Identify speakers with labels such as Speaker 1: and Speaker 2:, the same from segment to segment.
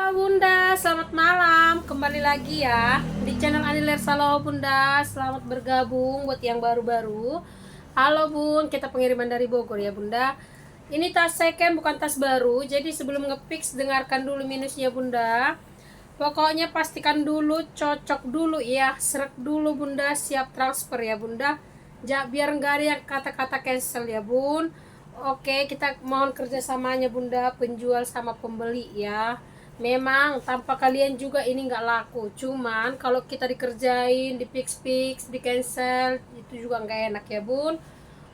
Speaker 1: Halo Bunda, selamat malam. Kembali lagi ya di channel Aniler Salo Bunda. Selamat bergabung buat yang baru-baru. Halo Bun, kita pengiriman dari Bogor ya Bunda. Ini tas second bukan tas baru. Jadi sebelum ngepix dengarkan dulu minusnya Bunda. Pokoknya pastikan dulu, cocok dulu ya, serak dulu Bunda, siap transfer ya Bunda. Biar nggak ada yang kata-kata cancel ya Bun. Oke, kita mohon kerjasamanya Bunda, penjual sama pembeli ya. Memang tanpa kalian juga ini nggak laku. Cuman kalau kita dikerjain, di fix, di cancel, itu juga nggak enak ya Bun.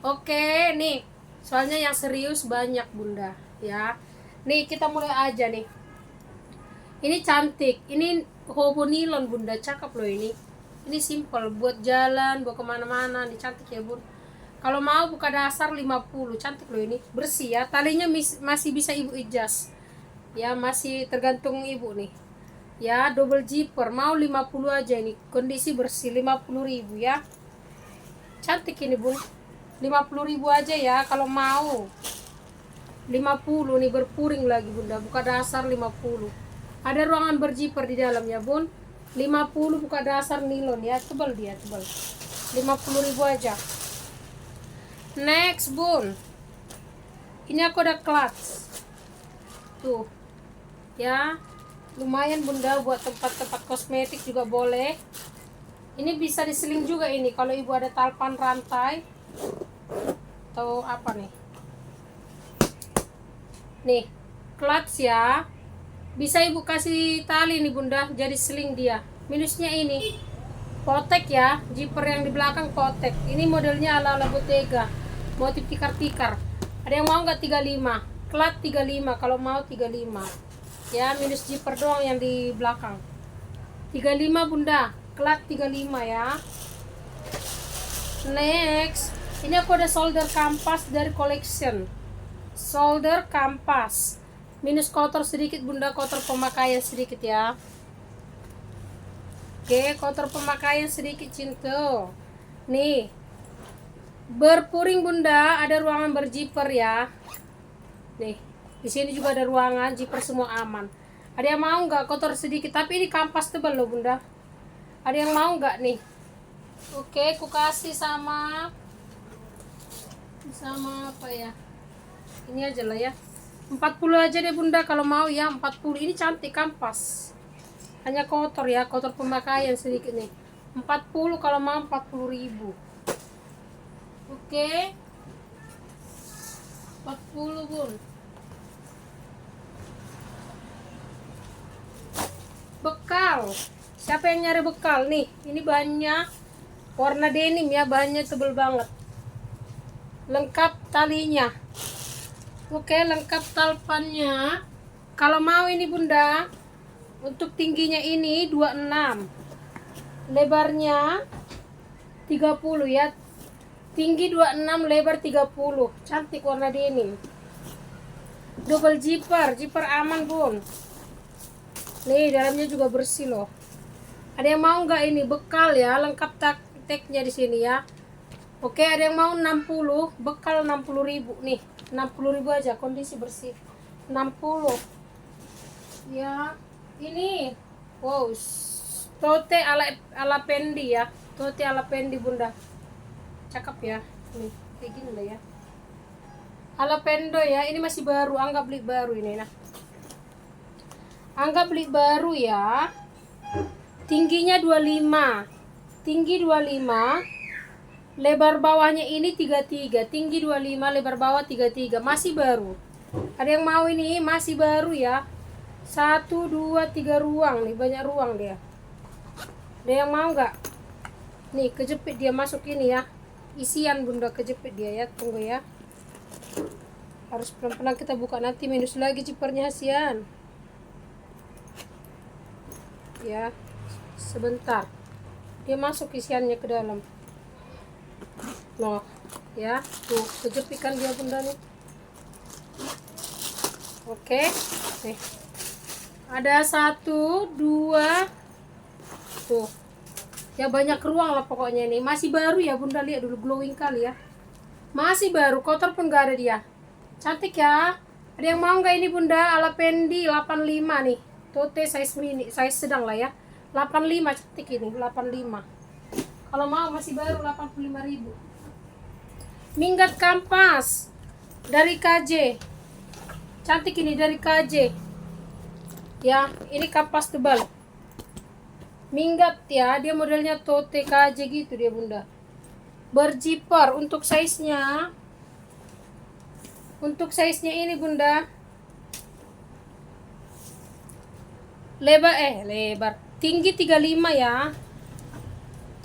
Speaker 1: Oke, nih soalnya yang serius banyak Bunda ya. Nih kita mulai aja nih. Ini cantik, ini hobo nilon Bunda, cakep loh ini. Ini simple buat jalan, bawa kemana-mana, ini cantik ya Bun. Kalau mau buka dasar 50, cantik loh ini, bersih ya. Talinya masih bisa ibu adjust. Ya masih tergantung ibu nih. Ya double zipper, mau 50 aja ini, kondisi bersih 50.000 ya. Cantik ini Bun, 50.000 aja ya kalau mau. 50 nih berpuring lagi Bunda, buka dasar 50. Ada ruangan berjiper di dalam ya Bun. 50 buka dasar nilon ya, tebal dia, tebal. 50.000 aja. Next Bun, ini aku ada clutch tuh ya, lumayan Bunda buat tempat-tempat kosmetik juga boleh. Ini bisa diseling juga ini kalau ibu ada talpan rantai atau apa nih. Nih clutch ya, bisa ibu kasih tali nih Bunda, jadi seling dia. Minusnya ini potek ya, zipper yang di belakang potek. Ini modelnya ala-ala Bottega, motif tikar-tikar. Ada yang mau nggak 35? Clutch 35, kalau mau 35 ya, minus zipper doang yang di belakang. 35 Bunda, clutch 35 ya. Next, ini aku ada solder kampas dari collection. Solder kampas minus kotor sedikit Bunda, kotor pemakaian sedikit ya. Oke, kotor pemakaian sedikit cinta. Nih berpuring Bunda, ada ruangan berjiper ya. Nih di sini juga ada ruangan zipper, semua aman. Ada yang mau nggak kotor sedikit, tapi ini kampas tebal loh Bunda. Ada yang mau nggak nih? Oke, aku kasih sama apa ya, ini aja lah ya, 40 aja deh Bunda kalau mau ya. 40 ini cantik kampas, hanya kotor ya, kotor pemakaian sedikit nih. 40 kalau mau, 40.000. Oke, 40 Bun. Bekal, siapa yang nyari bekal nih? Ini banyak warna denim ya, banyak tebel banget, lengkap talinya. Oke, lengkap talpannya. Kalau mau ini Bunda, untuk tingginya ini 26, lebarnya 30 ya. Tinggi 26, lebar 30. Cantik warna denim. Double zipper, zipper aman Bun. Nih dalamnya juga bersih loh. Ada yang mau nggak ini bekal ya, lengkap tagnya di sini ya. Oke, ada yang mau 60, bekal 60.000 nih. 60.000 aja, kondisi bersih. 60 ya. Ini wow, tote ala pendi ya, tote ala pendi Bunda, cakep ya. Nih kayak gini lah ya, ala pendo ya. Ini masih baru, anggap beli baru ini. Nah anggap beli baru ya. Tingginya 25, tinggi 25, lebar bawahnya ini 33, tinggi 25, lebar bawah 33, masih baru. Ada yang mau ini, masih baru ya. 1, 2, 3 ruang nih, banyak ruang dia. Ada yang mau nggak? Nih kejepit dia masuk ini ya, isian Bunda, kejepit dia ya. Tunggu ya, harus pelan-pelan kita buka, nanti minus lagi zippernya hasian ya. Sebentar, dia masuk isiannya ke dalam loh ya. Tuh kejepikan dia Bunda nih. Oke, nih ada 1, 2 tuh ya, banyak ruang lah pokoknya. ini masih baru ya Bunda, lihat dulu, glowing kali ya, masih baru, kotor pun gak ada dia. Cantik ya. Ada yang mau nggak ini Bunda, ala pendi 85 nih. tote size mini, size sedang lah ya. 85 cantik ini, 85. Kalau mau masih baru 85.000. Minggat kampas dari KJ. Cantik ini dari KJ. Ya, ini kampas tebal. Minggat ya, dia modelnya tote KJ gitu dia bunda. Berjiper untuk size-nya. Untuk size-nya ini bunda. Lebar. Tinggi 35 ya.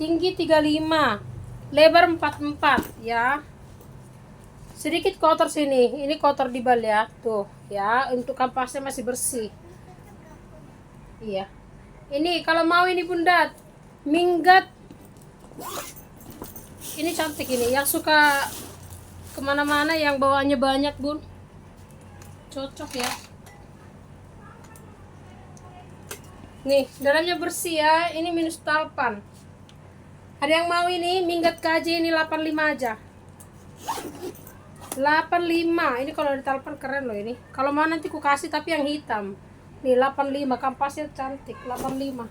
Speaker 1: Tinggi 35. Lebar 44 ya. Sedikit kotor sini. Ini kotor di bal ya. Tuh ya, untuk kampasnya masih bersih. Iya. Ini kalau mau ini bunda, minggat. Ini cantik ini, yang suka kemana-mana, yang bawaannya banyak bun, cocok ya. Nih dalamnya bersih ya, ini minus talpan. Ada yang mau ini minggat KJ ini 85 aja. 85 ini kalau di talpan keren loh ini. Kalau mau nanti ku kasih tapi yang hitam. Nih 85, kampasnya cantik. 85.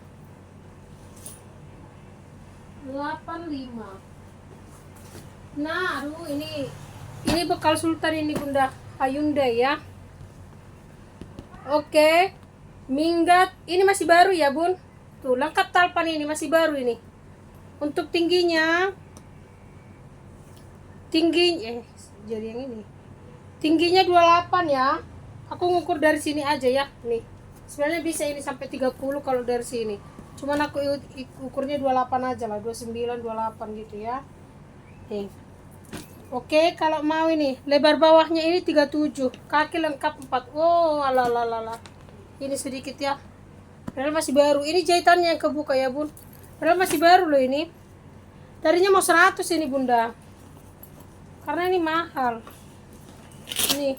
Speaker 1: Nah, aduh ini bekal sultan ini bunda, Hyundai ya. Oke, minggat ini masih baru ya bun. Tuh lengkap talpan ini masih baru ini. Untuk tingginya, jadi yang ini. Tingginya 28 ya. Aku ngukur dari sini aja ya. Nih, sebenarnya bisa ini sampai 30 kalau dari sini. Cuman aku ukurnya 28 aja lah, 29, 28 gitu ya. Nih. Oke, kalau mau ini lebar bawahnya ini 37, kaki lengkap 4. Oh, alalala. Ini sedikit ya. Padahal masih baru. Ini jahitannya yang kebuka ya, Bun. Padahal masih baru loh ini. Tadinya mau 100 ini, Bunda. Karena ini mahal. Ini.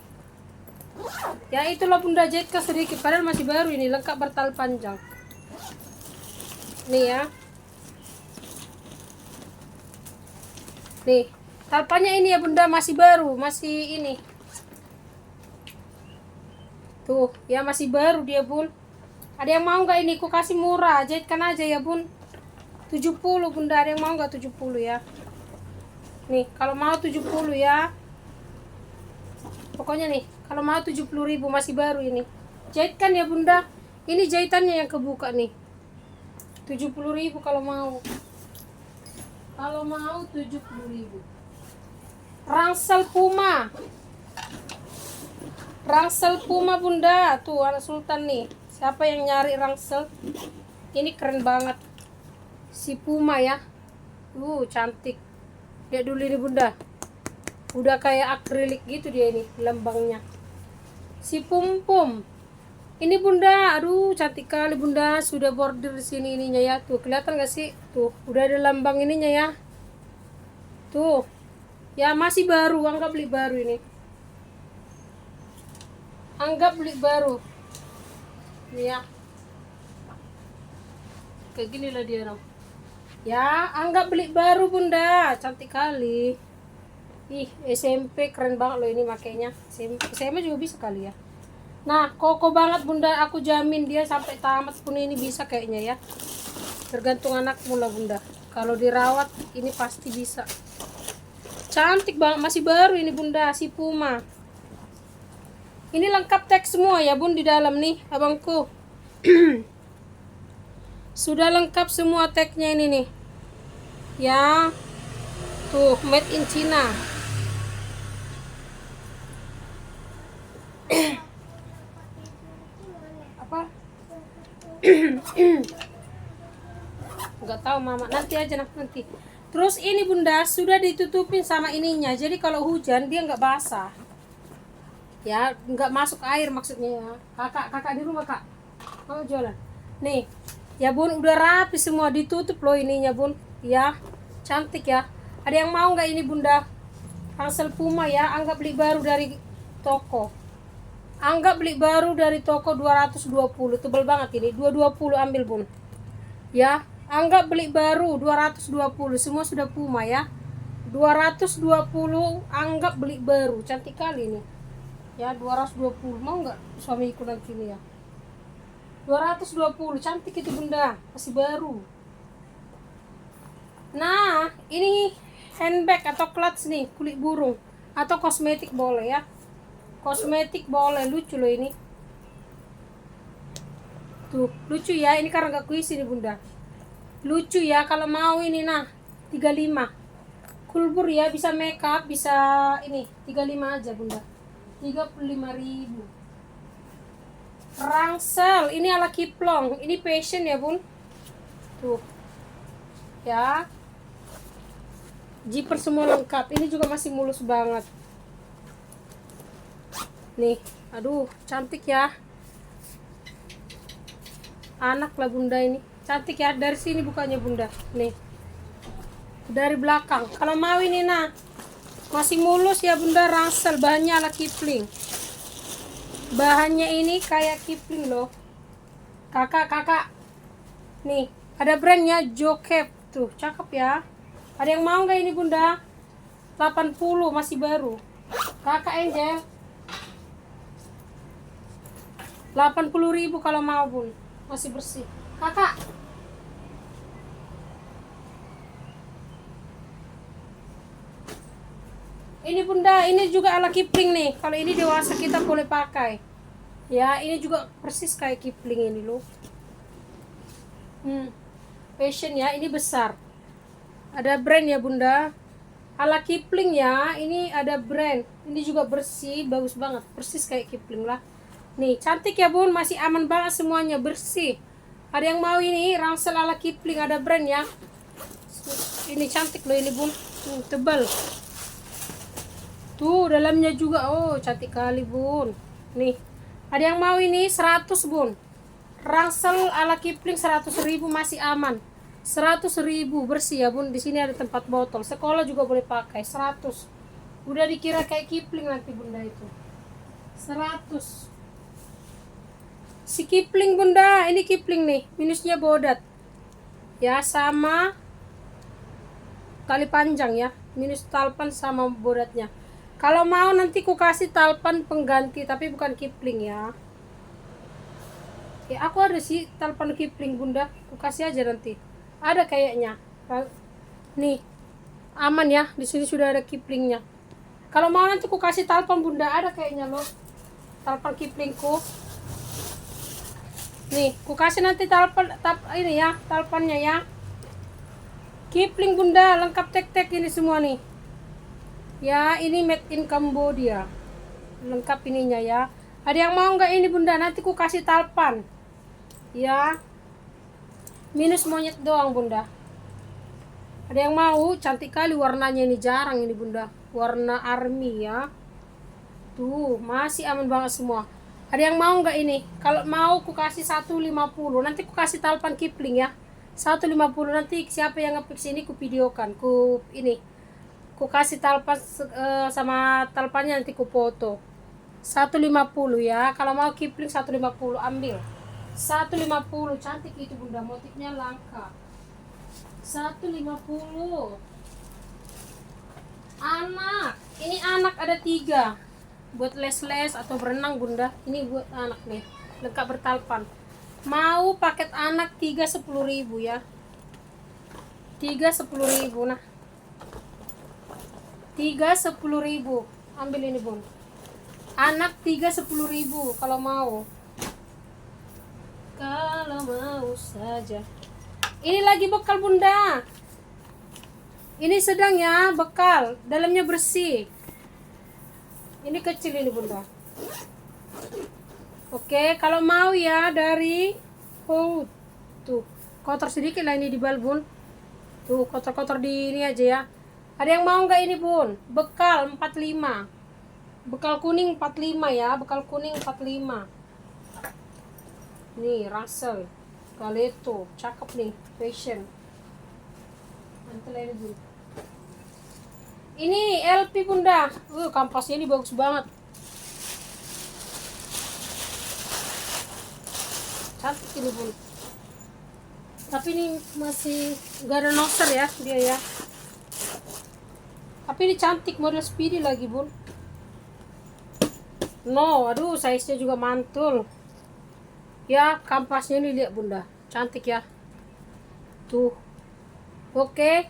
Speaker 1: Ya itulah Bunda, jahitkan sedikit. Padahal masih baru ini, lengkap bertali panjang. Nih ya. Nih. Talpannya ini ya bunda, masih baru, masih ini. Tuh, ya masih baru dia bun. Ada yang mau nggak ini? Ku kasih murah, jahitkan aja ya bun. 70 bunda, ada yang mau nggak 70 ya? Nih, kalau mau 70 ya. Pokoknya nih, kalau mau 70.000 masih baru ini. Jahitkan ya bunda. Ini jahitannya yang kebuka nih. 70.000 kalau mau. Kalau mau 70.000. Rangsel Puma. Rangsel Puma bunda. Tuh anak sultan nih. Siapa yang nyari rangsel? Ini keren banget. Si Puma ya. Cantik. Lihat dulu ini bunda. Udah kayak akrilik gitu dia ini lambangnya. Si Pum Pum. Ini bunda, aduh cantik kali bunda. Sudah bordir di sini ininya ya. Tuh kelihatan gak sih? Tuh udah ada lambang ininya ya. Tuh. Ya masih baru, anggap beli baru ini. Anggap beli baru. Ini ya. Kayak gini lah dia dong. Ya, anggap beli baru bunda. Cantik kali. Ih, SMP keren banget loh ini makainya. SMA juga bisa kali ya. Nah, koko banget bunda. Aku jamin dia sampai tamat pun ini bisa kayaknya ya. Tergantung anakmu lah bunda. Kalau dirawat ini pasti bisa. Cantik banget, masih baru ini bunda, si Puma. Ini lengkap tag semua ya bun di dalam nih, abangku. Sudah lengkap semua tagnya ini nih. Ya. Tuh, made in China. Apa? Enggak tahu mama, nanti aja nanti. Terus ini bunda sudah ditutupin sama ininya, jadi kalau hujan dia nggak basah ya, nggak masuk air maksudnya ya. Kakak di rumah kak mau jualan nih ya bun, udah rapi semua, ditutup loh ininya bun ya, cantik ya. Ada yang mau nggak ini bunda? Rangsel Puma ya, anggap beli baru dari toko. Anggap beli baru dari toko 220, tebal banget ini, 220 ambil bun ya. Anggap beli baru 220, semua sudah Puma ya. 220 anggap beli baru, cantik kali ini. Ya 220, mau nggak suamiku nanti ini ya. 220, cantik itu bunda, masih baru. Nah, ini handbag atau clutch nih, kulit burung. Atau kosmetik boleh ya. Kosmetik boleh, lucu loh ini. Tuh, lucu ya, ini karena gak kuis ini bunda. Lucu ya, kalau mau ini nah, 35. Kulbur ya, bisa makeup, bisa ini, 35 aja bunda. 35.000. Rangsel, ini ala Kiplong, ini fashion ya bun. Tuh, ya. Zipper semua lengkap, ini juga masih mulus banget. Nih, aduh, cantik ya. Anak lah bunda ini, cantik ya. Dari sini bukanya bunda, nih. Dari belakang. Kalau mau ini nah, masih mulus ya bunda, rangsel, bahannya ala Kipling. Bahannya ini kayak Kipling loh. Kakak. Nih, ada brandnya Jokep. Tuh, cakep ya. Ada yang mau nggak ini bunda? 80, masih baru. Kakak Angel. 80.000 kalau mau bun. Masih bersih. Kakak. Ini bunda, ini juga ala Kipling nih. Kalau ini dewasa kita boleh pakai. Ya, ini juga persis kayak Kipling ini loh. Fashion ya, ini besar. Ada brand ya bunda. Ala Kipling ya, ini ada brand. Ini juga bersih, bagus banget. Persis kayak Kipling lah. Nih, cantik ya bun, masih aman banget semuanya, bersih. Ada yang mau ini, rangsel ala Kipling, ada brand ya. Ini cantik loh ini bun, tebal. Tuh, dalamnya juga, oh cantik kali bun. Nih, ada yang mau ini 100 bun. Rangsel ala Kipling 100.000 masih aman. 100.000 bersih ya bun. Di sini ada tempat botol. Sekolah juga boleh pakai. 100. Udah dikira kayak Kipling nanti bunda itu. 100. Si Kipling bunda, ini Kipling nih. Minusnya bodat. Ya sama kali panjang ya. Minus talpan sama bodatnya. Kalau mau nanti ku kasih talpan pengganti, tapi bukan Kipling ya. Ya aku ada sih talpan Kipling bunda, ku kasih aja nanti. Ada kayaknya. Nih, aman ya. Di sini sudah ada Kiplingnya. Kalau mau nanti ku kasih talpan bunda, ada kayaknya loh. Talpan Kiplingku. Nih, ku kasih nanti talpan ini ya, talpannya ya. Kipling bunda, lengkap tek-tek ini semua nih. Ya, ini made in Cambodia. Lengkap ininya ya. Ada yang mau nggak ini bunda? Nanti ku kasih talpan. Ya. Minus monyet doang bunda. Ada yang mau? Cantik kali warnanya ini, jarang ini bunda. Warna army ya. Tuh, masih aman banget semua. Ada yang mau nggak ini? Kalau mau ku kasih 150. Nanti ku kasih talpan Kipling ya. 150 nanti siapa yang nge-fix ini ku videokan. Ku ini. Ku kasih talpan sama talpannya nanti ku foto. 150 ya. Kalau mau Kipling 150 ambil. 150 cantik itu bunda, motifnya langka. 150. Anak, ini anak ada 3 buat les-les atau berenang bunda. Ini buat anak nih, lengkap bertalpan. Mau paket anak 3 10.000 ya. 3 10.000 nah. 3 10.000. Ambil ini bun. Anak 3 10.000 kalau mau. Kalau mau saja. Ini lagi bekal bunda. Ini sedang ya, bekal. Dalamnya bersih. Ini kecil ini bunda. Oke, kalau mau ya dari tuh kotor sedikit lah ini di bal bun. Tuh kotor-kotor di ini aja ya. Ada yang mau nggak ini bun? Bekal 45. Bekal kuning 45 ya, bekal kuning 45. Nih, Russell, Galeto, cakep nih, fashion. Mantel ini bun. Ini LP bunda. Kampasnya ini bagus banget. Cantik ini bun. Tapi ini masih gak ada noser ya dia ya. Tapi ini cantik, model speedy lagi bun. No, aduh size nya juga mantul. Ya, kampasnya ini lihat bunda, cantik ya. Tuh, oke.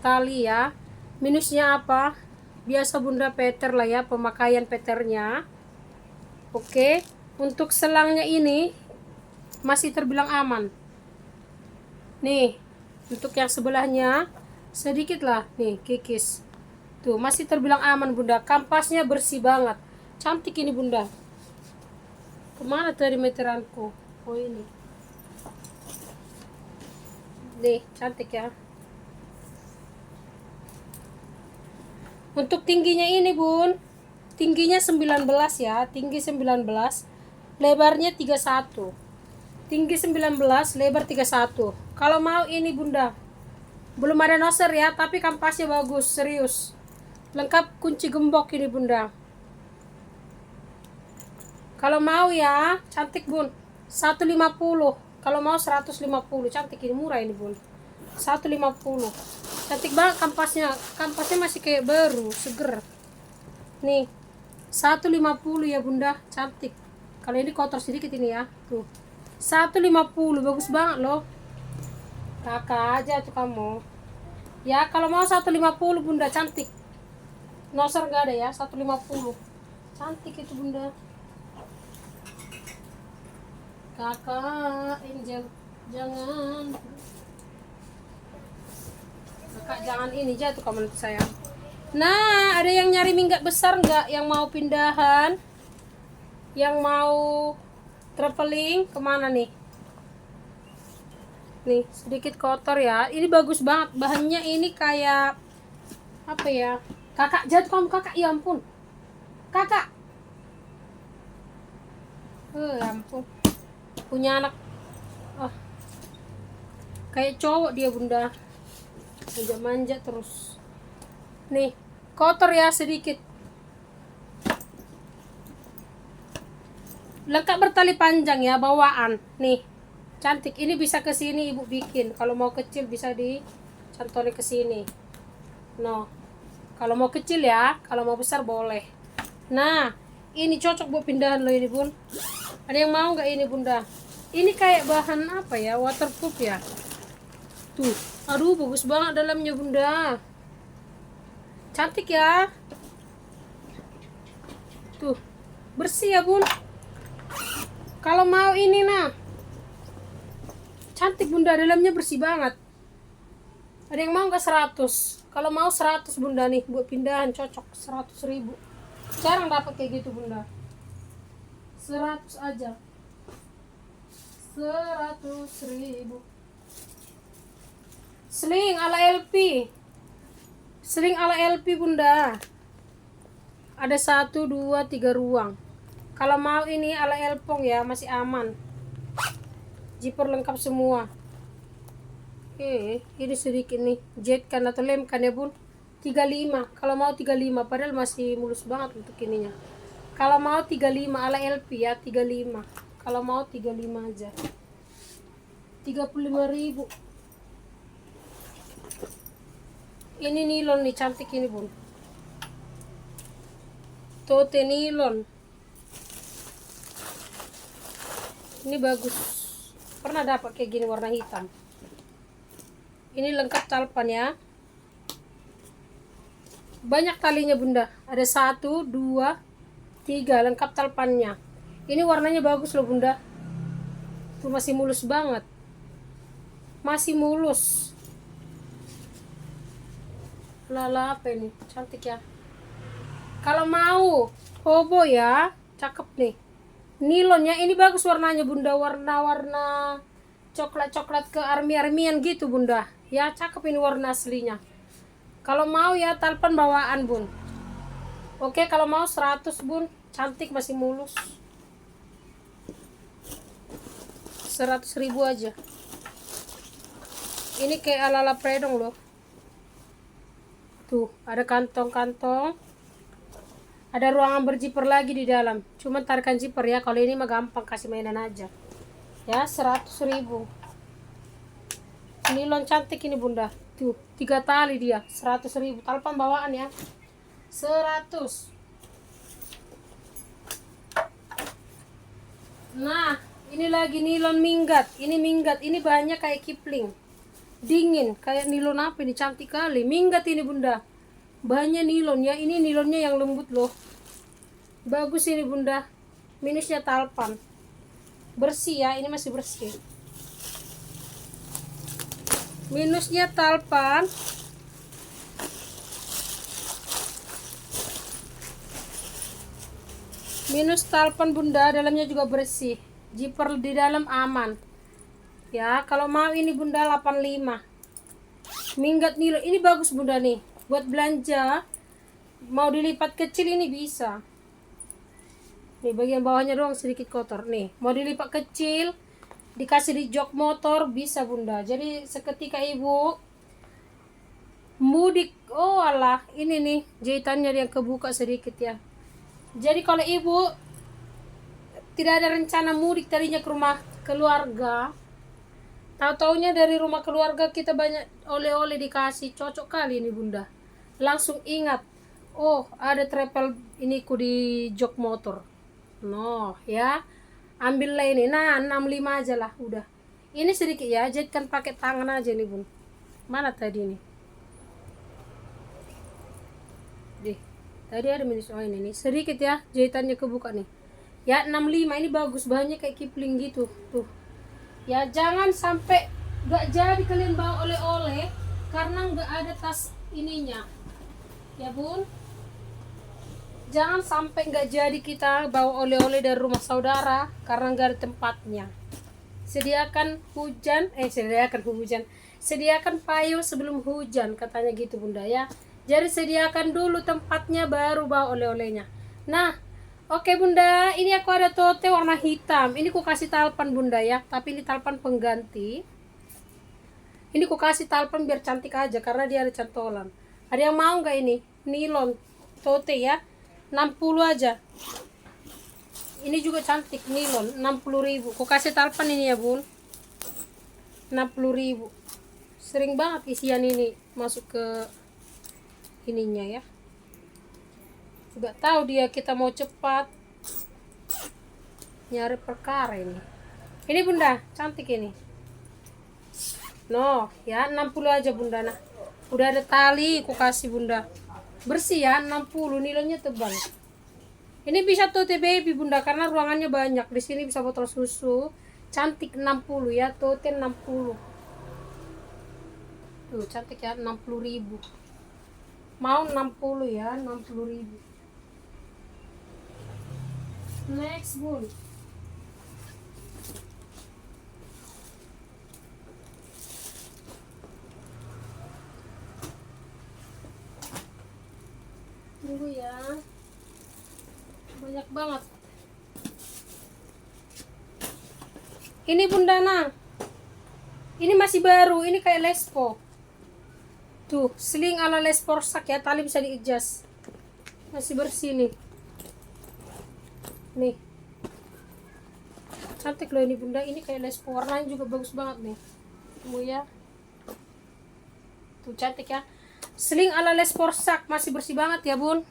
Speaker 1: Tali ya. Minusnya apa? Biasa bunda peter lah ya, pemakaian peternya. Oke. Untuk selangnya ini masih terbilang aman. Nih, untuk yang sebelahnya sedikit lah, nih kikis. Tuh, masih terbilang aman bunda. Kampasnya bersih banget. Cantik ini bunda. Kemana tadi meteranku? Oh ini. Nih, cantik ya. Untuk tingginya ini bun, tingginya 19 ya, tinggi 19, lebarnya 31. Tinggi 19, lebar 31. Kalau mau ini bunda, belum ada noser ya, tapi kampasnya bagus, serius. Lengkap kunci gembok ini bunda. Kalau mau ya, cantik bun, 150. Kalau mau 150, cantik ini, murah ini bun. 150. Cantik banget kampasnya. Kampasnya masih kayak baru, seger. Nih, 150 ya bunda, cantik. Kalau ini kotor sedikit ini ya, tuh. 150, bagus banget loh. Kakak aja tuh kamu. Ya, kalau mau 150 bunda, cantik. Noser gak ada ya, 150. Cantik itu bunda. Kakak, Angel, jangan. Kakak jangan ini jatuh kamu nanti sayang. Nah, ada yang nyari minggat besar nggak? Yang mau pindahan? Yang mau traveling kemana nih? Nih, sedikit kotor ya. Ini bagus banget. Bahannya ini kayak apa ya? Kakak jatuh kamu kakak. Ya ampun. Kakak. Ya ampun. Punya anak. Oh, kayak cowok dia bunda. Manja-manja terus. Nih, kotor ya sedikit. Lengkap bertali panjang ya, bawaan. Nih, cantik. Ini bisa ke sini ibu bikin. Kalau mau kecil bisa dicantolin ke sini. No. Kalau mau kecil ya, kalau mau besar boleh. Nah, ini cocok buat pindahan loh ini bun. Ada yang mau nggak ini bunda? Ini kayak bahan apa ya? Waterproof ya. Tuh, aduh bagus banget dalamnya bunda. Cantik ya. Tuh, bersih ya bun. Kalau mau ini nah, cantik bunda, dalamnya bersih banget. Ada yang mau nggak 100? Kalau mau 100 bunda nih, buat pindahan cocok. 100.000. Jarang dapat kayak gitu bunda. 100 aja. 100.000. Sling ala LP. Sling ala LP bunda. Ada 1, 2, 3 ruang. Kalau mau ini ala elpong ya, masih aman. Zipper lengkap semua. Ini sedikit nih. Jet kan atau lem kan ya bun. 35. Kalau mau 35, padahal masih mulus banget untuk ininya. Kalau mau 35 ala LP ya, 35. Kalau mau 35 aja. 35.000. Ini nilon nih, cantik ini bun. Tote nilon. Ini bagus. Pernah dapat kayak gini warna hitam. Ini lengkap talpan ya. Banyak talinya bunda. Ada 1, 2, 3 lengkap talpannya. Ini warnanya bagus loh bunda. Tuh masih mulus banget. Masih mulus. Lala apa ini? Cantik ya. Kalau mau hobo ya, cakep nih. Nilonnya ini bagus warnanya bunda, warna-warna coklat-coklat ke army-armyan gitu bunda. Ya cakep ini warna aslinya. Kalau mau ya talpan bawaan bun. Oke, kalau mau 100 bun, cantik masih mulus. 100.000 aja. Ini kayak ala-ala predong loh. Tuh, ada kantong-kantong. Ada ruangan berziper lagi di dalam. Cuman tarikan zipper ya. Kalau ini mah gampang, kasih mainan aja. Ya, 100.000. Nilon cantik ini bunda. Tuh, 3 tali dia. 100.000. Talpan bawaan ya. 100. Nah, ini lagi nilon minggat. Ini minggat, ini bahannya kayak kipling. Dingin, kayak nilon apa ini, cantik kali. Minggat ini bunda. Bahannya nilon ya, ini nilonnya yang lembut loh. Bagus ini bunda. Minusnya talpan. Bersih ya, ini masih bersih. Minusnya talpan. Minus talpan bunda, dalamnya juga bersih. Zipper di dalam aman. Ya, kalau mau ini bunda 85. Minggat nilon, ini bagus bunda nih. Buat belanja, mau dilipat kecil ini bisa. Nih bagian bawahnya doang sedikit kotor. Nih, mau dilipat kecil, dikasih di jok motor bisa bunda. Jadi seketika ibu mudik, oh alah, ini nih jahitannya yang kebuka sedikit ya. Jadi kalau ibu tidak ada rencana mudik tadinya ke rumah keluarga, tahu-taunya dari rumah keluarga kita banyak oleh-oleh dikasih, cocok kali ini bunda. Langsung ingat, oh ada travel ini ku di jok motor. No ya, ambillah ini. Nah 65 aja lah udah. Ini sedikit ya, jahitkan pakai tangan aja nih bun. Mana tadi nih? Deh, tadi ada minus, oh ini nih sedikit ya, jahitannya kebuka nih ya. 65 ini bagus, bahannya kayak kipling gitu tuh ya. Jangan sampai gak jadi kalian bawa oleh-oleh karena gak ada tas ininya ya bun. Jangan sampai gak jadi kita bawa oleh-oleh dari rumah saudara karena gak ada tempatnya. Sediakan sediakan payung sebelum hujan, katanya gitu bunda ya. Jadi sediakan dulu tempatnya baru bawa oleh-olehnya. Nah, oke bunda, ini aku ada tote warna hitam. Ini ku kasih talpan bunda ya, tapi ini talpan pengganti. Ini ku kasih talpan biar cantik aja karena dia ada cantolan. Ada yang mau nggak ini? Nilon tote ya, 60 aja. Ini juga cantik, nilon 60.000. Ku kasih talpan ini ya bun, 60.000. Sering banget isian ini masuk ke ininya ya. Gak tahu dia kita mau cepat nyari perkara ini. Ini bunda, cantik ini. No, ya 60 aja bunda. Nah, udah ada tali, aku kasih bunda. Bersih ya, 60, nilainya tebal. Ini bisa tote baby bunda karena ruangannya banyak. Di sini bisa botol susu. Cantik 60 ya, tote 60. Tuh, cantik ya, 60.000. Mau 60 ya, 60.000. Next bun. Tunggu ya, banyak banget ini bunda. Nah, ini masih baru, ini kayak lespo tuh, sling ala lespo sak ya, tali bisa di-adjust, masih bersih nih. Nih cantik loh ini bunda, ini kayak lespo, warnanya juga bagus banget nih. Tunggu ya, tuh cantik ya, sling ala lespo sak, masih bersih banget ya bun,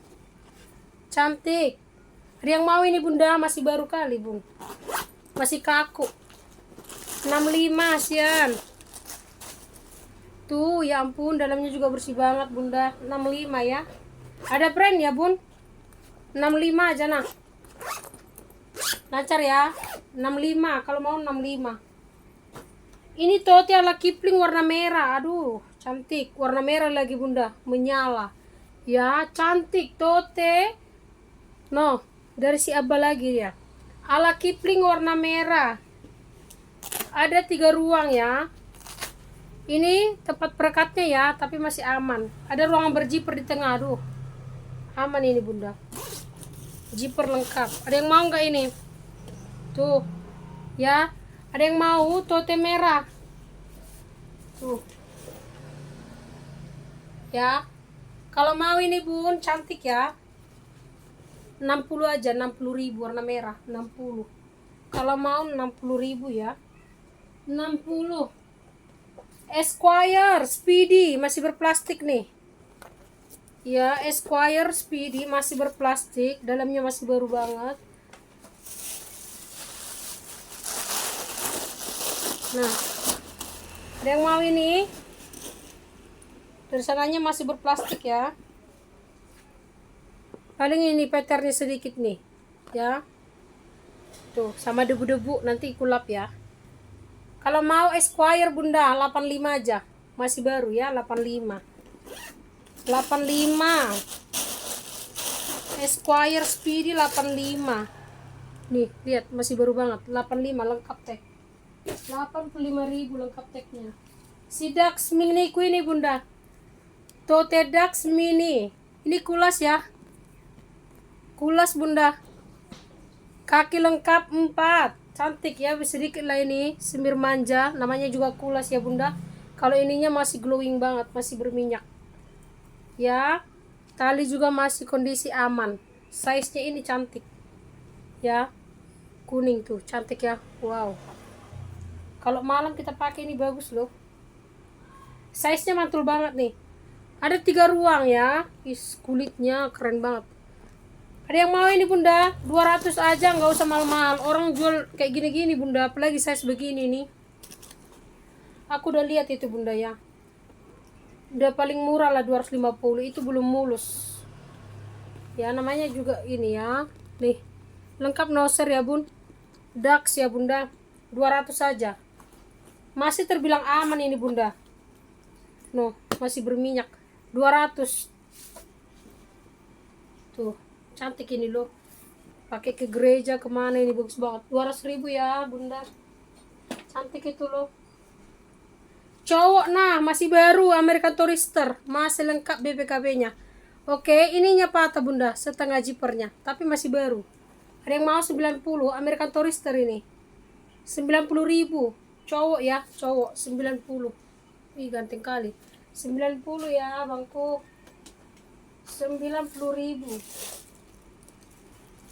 Speaker 1: cantik. Ada yang mau ini bunda, masih baru kali bun, masih kaku. 65 sian. Tuh ya ampun, dalamnya juga bersih banget bunda. 65 ya, ada brand ya bun. 65 aja nah, lancar ya. 65 kalau mau, 65. Ini tote ala kipling warna merah, aduh cantik, warna merah lagi bunda, menyala ya, cantik tote. No, dari si Abah lagi ya, ala kipling warna merah. Ada 3 ruang ya. Ini tempat perekatnya ya, tapi masih aman. Ada ruangan berjiper di tengah, aduh aman ini bunda, zipper lengkap. Ada yang mau nggak ini? Tuh ya, ada yang mau tote merah tuh ya. Kalau mau ini bun, cantik ya, 60 aja, 60.000 warna merah, 60. Kalau mau 60.000 ya, 60. Esquire Speedy masih berplastik nih ya, Esquire Speedy masih berplastik, dalamnya masih baru banget. Nah, ada yang mau ini? Dari sananya masih berplastik ya. Paling ini patternnya sedikit nih, ya. Tuh, sama debu-debu nanti kulap ya. Kalau mau Esquire bunda 85 aja. Masih baru ya, 85. 85. Esquire Speedy 85. Nih, lihat masih baru banget. 85 lengkap tag. 85.000 lengkap tagnya. Si Dax Mini ku ini bunda. Tote Dax Mini. Ini kulas ya. Kulas bunda. Kaki lengkap 4. Cantik ya, sedikit lah ini. Semir manja. Namanya juga kulas ya bunda. Kalau ininya masih glowing banget. Masih berminyak. Ya. Tali juga masih kondisi aman. Size nya ini cantik. Ya. Kuning tuh. Cantik ya. Wow. Kalau malam kita pakai ini bagus loh. Size nya mantul banget nih. Ada 3 ruang ya. Kulitnya keren banget. Ada yang mau ini bunda? 200 aja, nggak usah mahal-mahal. Orang jual kayak gini-gini bunda, apalagi size begini nih. Aku udah lihat itu bunda ya. Udah paling murah lah 250, itu belum mulus. Ya namanya juga ini ya. Nih, lengkap noser ya bun. Dax ya bunda, 200 saja. Masih terbilang aman ini bunda. No, masih berminyak. 200. Tuh. Cantik ini loh. Pakai ke gereja kemana ini bagus banget. 200.000 ya bunda. Cantik itu loh. Cowok nah masih baru American Tourister. Masih lengkap BPKB nya. Oke ininya patah bunda. Setengah jipernya. Tapi masih baru. Ada yang mau 90 American Tourister ini. 90.000. Cowok ya. Cowok 90. Ih ganteng kali. 90 ya bangku. 90.000.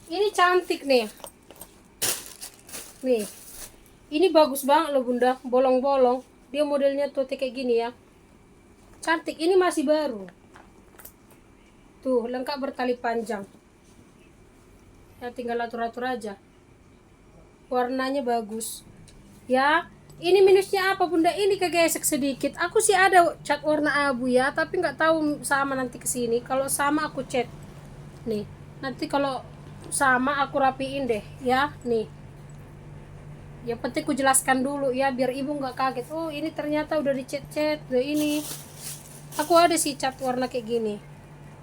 Speaker 1: Ini cantik nih. Nih. Ini bagus banget loh bunda. Bolong-bolong. Dia modelnya tuh kayak gini ya. Cantik. Ini masih baru. Tuh lengkap bertali panjang. Ya tinggal atur-atur aja. Warnanya bagus. Ya. Ini minusnya apa bunda? Ini kegesek sedikit. Aku sih ada cat warna abu ya. Tapi nggak tahu sama nanti kesini. Kalau sama aku cat. Nih. Nanti kalau sama aku rapiin deh ya. Nih yang penting ku jelaskan dulu ya biar ibu nggak kaget. Oh ini ternyata udah dicet-cet udah ini. Aku ada sih cat warna kayak gini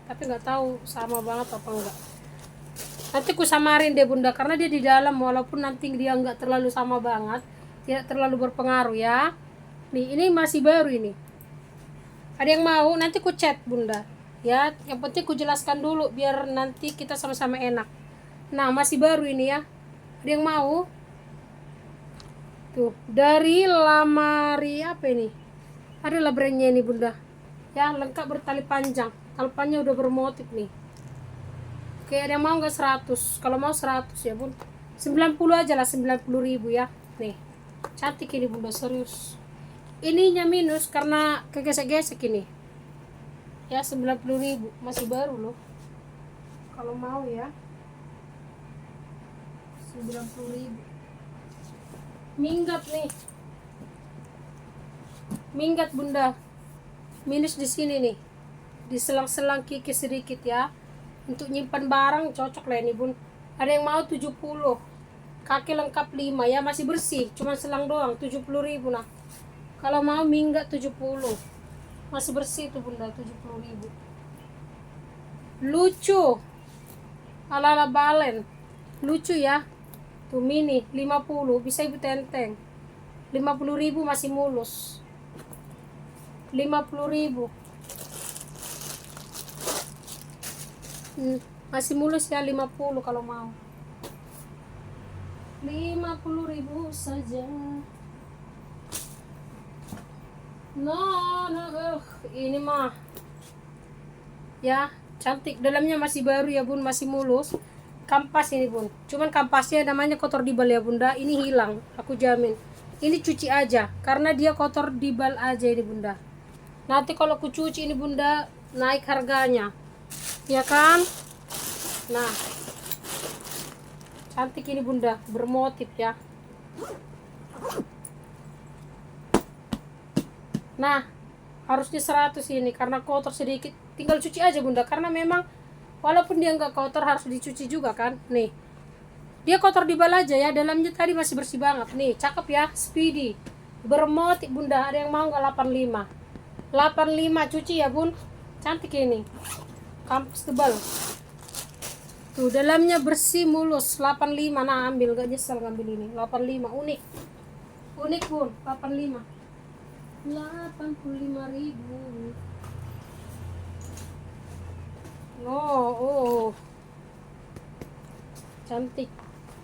Speaker 1: tapi nggak tahu sama banget apa enggak. Nanti ku samarin deh bunda karena dia di dalam. Walaupun nanti dia nggak terlalu sama banget, tidak terlalu berpengaruh ya. Nih ini masih baru ini. Ada yang mau nanti ku cat bunda ya. Yang penting ku jelaskan dulu biar nanti kita sama-sama enak. Nah masih baru ini ya. Ada yang mau? Tuh dari Lamari apa ini? Adalah brandnya ini bunda. Ya lengkap bertali panjang. Talpannya udah bermotif nih. Oke ada yang mau nggak 100? Kalau mau 100 ya bun. 90 aja lah 90.000 ya. Nih cantik ini bunda serius. Ininya minus karena kegesek-gesek ini. Ya 90.000 masih baru loh. Kalau mau ya. 90.000. Minggat nih. Minggat bunda. Minus di sini nih. Di selang-selang kiki sedikit ya. Untuk nyimpan barang cocok lah ini bun. Ada yang mau 70. Kaki lengkap 5 ya, masih bersih. Cuma selang doang 70.000 nah. Kalau mau minggat 70. Masih bersih tuh bunda 70.000. Lucu. Ala-ala balen. Lucu ya. Tuh mini 50 bisa ibu tenteng. 50.000 masih mulus. 50.000 masih mulus ya 50 kalau mau. 50.000 saja. No, ini mah ya cantik. Dalamnya masih baru ya bun, masih mulus. Kampas ini bun, cuman kampasnya namanya kotor dibal ya bunda. Ini hilang, aku jamin. Ini cuci aja, karena dia kotor dibal aja ini bunda. Nanti kalau aku cuci ini bunda, naik harganya, ya kan? Nah, cantik ini bunda, bermotif ya. Nah, harusnya 100 ini karena kotor sedikit. Tinggal cuci aja bunda, karena memang walaupun dia nggak kotor harus dicuci juga kan. Nih, dia kotor di bal aja ya, dalamnya tadi masih bersih banget. Nih, cakep ya, speedy. Bermotif bunda, ada yang mau nggak 85? 85 cuci ya bun, cantik ini. Kampus tebal. Tuh, dalamnya bersih mulus, 85. Nah, ambil, gak nyesel ngambil ini. 85, unik. Unik bun, 85. 85.000. Oh, cantik.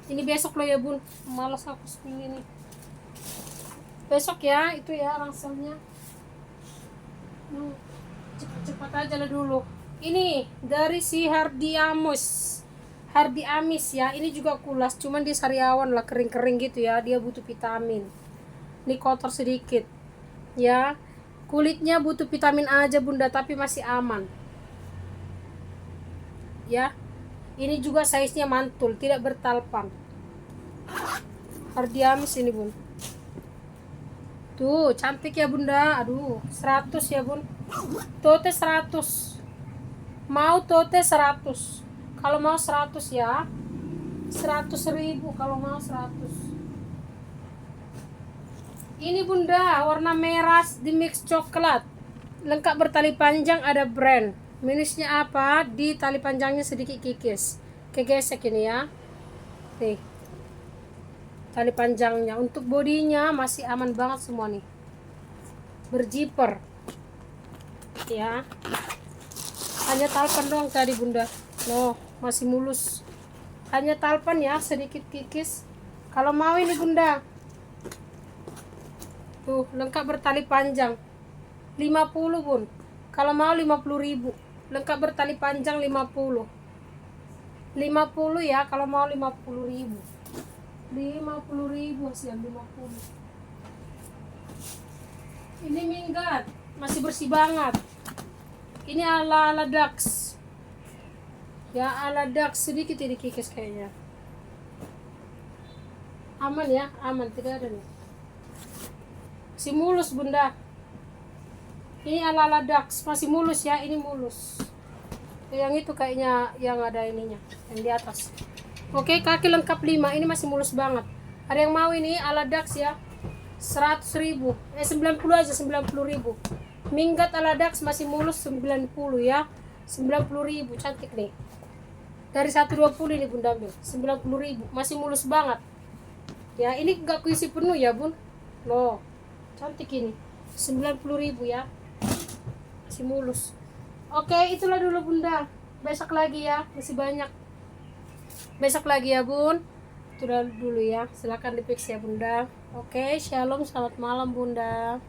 Speaker 1: Ini besok loh ya bun, malas aku spill ini. Besok ya, itu ya rangselnya. Cepat-cepat aja lah dulu. Ini dari si Hardy Amis ya. Ini juga kulas, cuman di sariawan lah, kering-kering gitu ya. Dia butuh vitamin. Ini kotor sedikit ya. Kulitnya butuh vitamin aja bunda, tapi masih aman ya. Ini juga size-nya mantul, tidak bertalpan. Hardy Amis ini bun. Tuh, cantik ya bunda. Aduh, 100 ya bun. Tote 100. Mau tote 100. Kalau mau 100 ya. 100.000 kalau mau 100. Ini bunda, warna merah di mix coklat. Lengkap bertali panjang, ada brand. Minusnya apa? Di tali panjangnya sedikit kikis. Kegesek ini ya. Nih. Tali panjangnya. Untuk bodinya masih aman banget semua nih. Berjiper. Ya. Hanya talpan doang tadi bunda. Loh, masih mulus. Hanya talpan ya, sedikit kikis. Kalau mau ini bunda. Tuh, lengkap bertali panjang. 50 bun. Kalau mau 50.000. Lengkap bertali panjang 50. 50 ya, kalau mau 50.000. 50.000 sih, 50. Ini minggat, masih bersih banget. Ini ala Dax. Ya, ala Dax sedikit ini kikis kayaknya. Aman ya, aman, tidak ada nih. Si mulus bunda. Ini ala Dax, masih mulus ya, ini mulus. Yang itu kayaknya yang ada ininya, yang di atas. Oke, kaki lengkap 5, ini masih mulus banget. Ada yang mau ini ala Dax ya? 100.000. 90 aja, 90.000. Minggat ala Dax masih mulus 90 ya. 90.000, cantik nih. Dari 120 ini bunda ambil. 90.000, masih mulus banget. Ya, ini enggak kuisi penuh ya bun. Loh, cantik ini. 90.000 ya. Masih mulus. Oke, itulah dulu bunda. Besok lagi ya, masih banyak. Besok lagi ya bun. Itu dulu ya. Silakan di fix ya bunda. Oke, shalom, selamat malam bunda.